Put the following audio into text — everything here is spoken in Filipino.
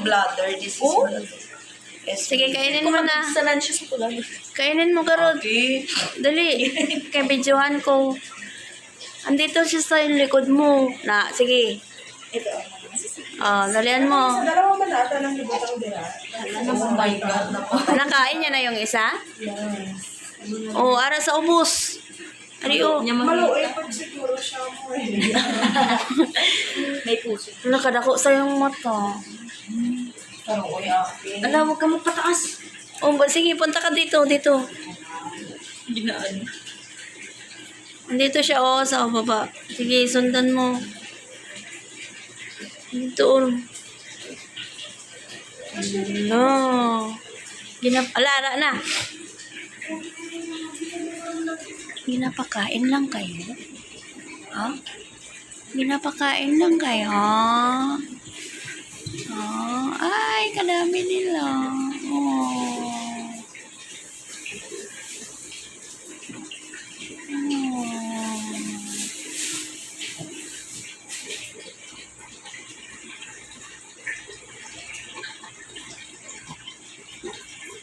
bladder disease. Oh? Sige, kainin mo na. Sanan siya sa tulang. Kainin mo, Karod. Okay. Dali. Kay videohan ko. Andito siya sa likod mo. Na, sige. Ito. Dalian mo. Sa dalawang banata ng libutang dira. Oh my God na po. Nakain niya na yung isa? Yes. Ara sa ubos. Ari, Maluoy pag siguro siya mo eh. May puso. Nakadako sa yung mata. Maluoy akin. Alam, huwag ka magpataas. Sige, punta ka dito. Ginaan. Dito siya, sa baba. Sige, sundan mo. Dito. No. Alara na. Ginapakain lang kayo? Ha? Ginapakain lang kayo? Ay, kadami nila. Oh.